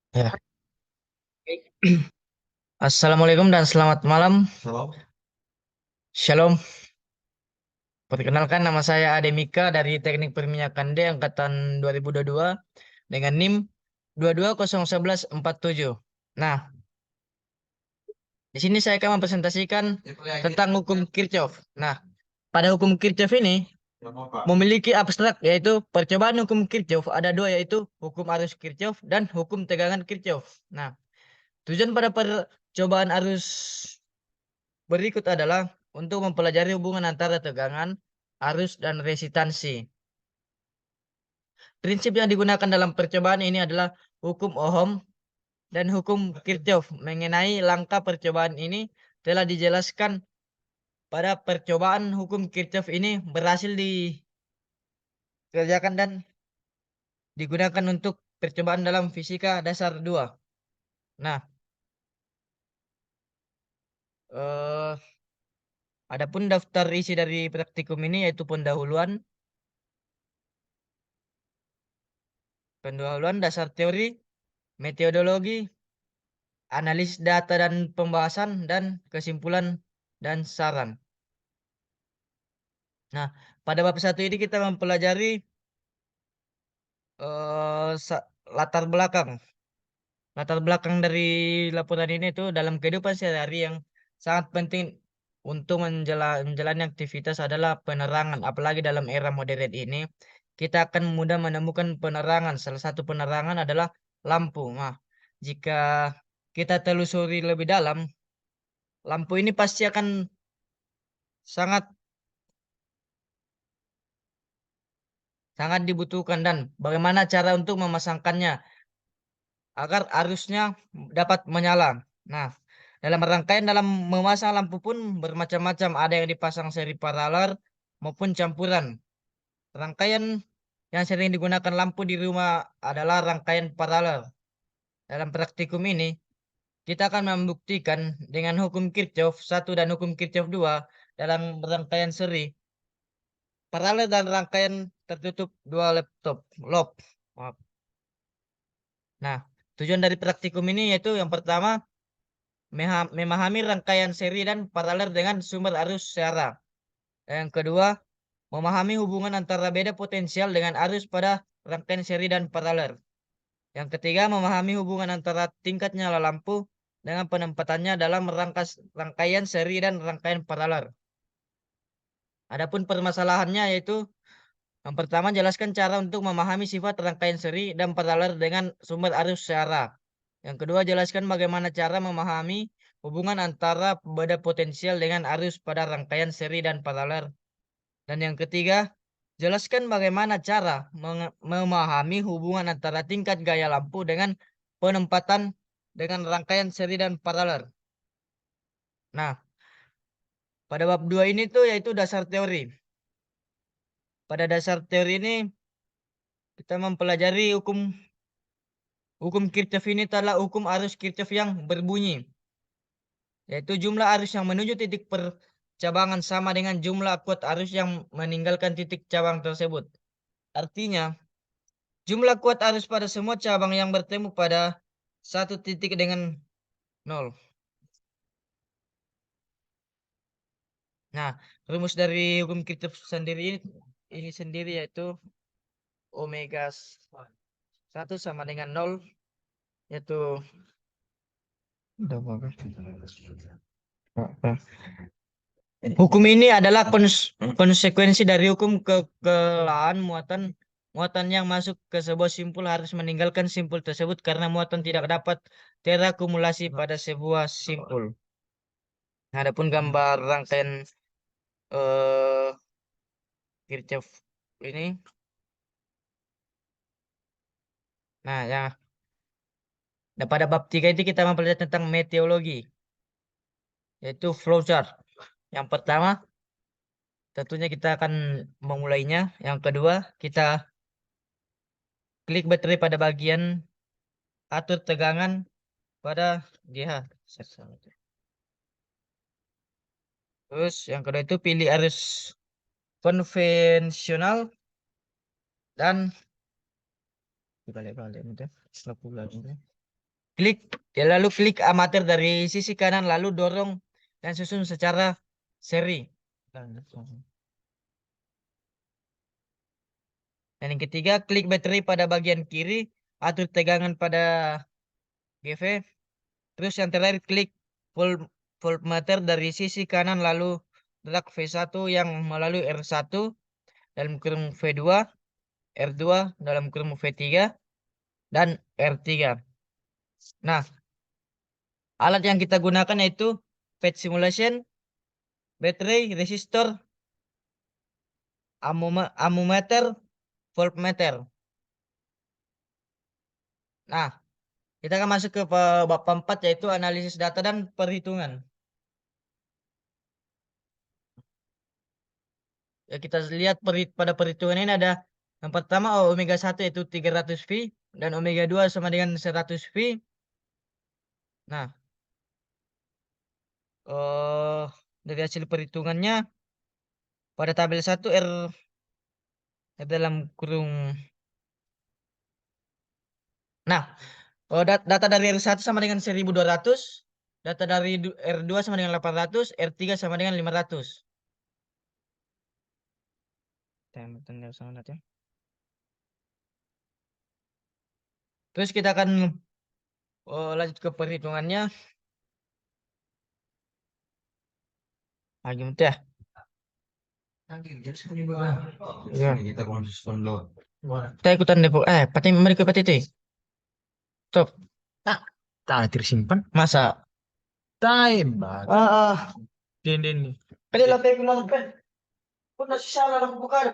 Ya. Assalamualaikum dan selamat malam. Shalom. Perkenalkan nama saya Ademika dari Teknik Perminyakan D angkatan 2022 dengan NIM 22011447. Nah, di sini saya akan mempresentasikan tentang hukum Kirchhoff. Nah, pada hukum Kirchhoff ini memiliki abstrak yaitu percobaan hukum Kirchhoff ada dua yaitu hukum arus Kirchhoff dan hukum tegangan Kirchhoff. Nah, tujuan pada percobaan arus berikut adalah untuk mempelajari hubungan antara tegangan, arus, dan resistansi. Prinsip yang digunakan dalam percobaan ini adalah hukum Ohm dan hukum Kirchhoff. Mengenai langkah percobaan ini telah dijelaskan pada percobaan hukum Kirchhoff ini berhasil dikerjakan dan digunakan untuk percobaan dalam fisika dasar 2. Nah, eh, adapun daftar isi dari praktikum ini yaitu pendahuluan dasar teori, metodologi, analisis data dan pembahasan, dan kesimpulan dan saran. Nah, pada bab 1 ini kita mempelajari eh, sa- latar belakang. Latar belakang dari laporan ini itu dalam kehidupan sehari-hari yang sangat penting untuk menjalani aktivitas adalah penerangan. Apalagi dalam era modern ini, kita akan mudah menemukan penerangan. Salah satu penerangan adalah lampu. Nah, jika kita telusuri lebih dalam, lampu ini pasti akan sangat sangat dibutuhkan dan bagaimana cara untuk memasangkannya agar arusnya dapat menyala. Nah, dalam memasang lampu pun bermacam-macam. Ada yang dipasang seri paralel maupun campuran. Rangkaian yang sering digunakan lampu di rumah adalah rangkaian paralel. Dalam praktikum ini, kita akan membuktikan dengan hukum Kirchhoff 1 dan hukum Kirchhoff 2 dalam rangkaian seri paralel dan rangkaian tertutup dua loop. Maaf. Nah, tujuan dari praktikum ini yaitu yang pertama memahami rangkaian seri dan paralel dengan sumber arus secara. Yang kedua, memahami hubungan antara beda potensial dengan arus pada rangkaian seri dan paralel. Yang ketiga, memahami hubungan antara tingkat nyala lampu dengan penempatannya dalam rangkaian seri dan rangkaian paralel. Adapun permasalahannya yaitu yang pertama, jelaskan cara untuk memahami sifat rangkaian seri dan paralel dengan sumber arus searah. Yang kedua, jelaskan bagaimana cara memahami hubungan antara beda potensial dengan arus pada rangkaian seri dan paralel. Dan yang ketiga, jelaskan bagaimana cara memahami hubungan antara tingkat gaya lampu dengan penempatan dengan rangkaian seri dan paralel. Nah, pada bab 2 ini tuh yaitu dasar teori. Pada dasar teori ini kita mempelajari hukum Kirchhoff ini adalah hukum arus Kirchhoff yang berbunyi, yaitu jumlah arus yang menuju titik percabangan sama dengan jumlah kuat arus yang meninggalkan titik cabang tersebut. Artinya, jumlah kuat arus pada semua cabang yang bertemu pada satu titik dengan nol. Nah, rumus dari hukum Kirchhoff sendiri ini sendiri yaitu omega 1 sama dengan nol, yaitu hukum ini adalah konsekuensi dari hukum kekelahan muatan muatan yang masuk ke sebuah simpul harus meninggalkan simpul tersebut karena muatan tidak dapat terakumulasi pada sebuah simpul. Nah, adapun gambar rangkaian eh Kirchhoff ini, nah ya, nah, pada bab 3 ini kita mempelajari tentang meteorologi, yaitu flowchart. Yang pertama, tentunya kita akan memulainya. Yang kedua, kita klik baterai pada bagian atur tegangan pada GH. Terus yang kedua itu pilih arus konvensional dan dibalik-balik gitu. 90 gitu. lalu klik amatir dari sisi kanan, lalu dorong dan susun secara seri. Dan yang ketiga, klik baterai pada bagian kiri, atur tegangan pada GV. Terus yang terakhir, klik voltmeter dari sisi kanan, lalu drag V1 yang melalui R1 dalam kurung V2, R2 dalam kurung V3, dan R3. Nah, alat yang kita gunakan yaitu pad simulation, baterai, resistor, ammeter, voltmeter. Nah, kita akan masuk ke bab 4 yaitu analisis data dan perhitungan. Ya, kita lihat pada perhitungan ini ada yang pertama omega 1 yaitu 300 V dan omega 2 sama dengan 100 V. Nah, dari hasil perhitungannya pada tabel 1 R dalam kurung. Nah, data dari R1 sama dengan 1200, data dari R2 sama dengan 800, R3 sama dengan 500. Terus kita akan lanjut ke perhitungannya. Lagi ya. Ya. Kita ikutan deh, pati mereka pati itu. Stop. Tak, tak tersimpan. Masa? Time. Ah, din. Pwede lang tayo kulang. Kung nasisala lang buka.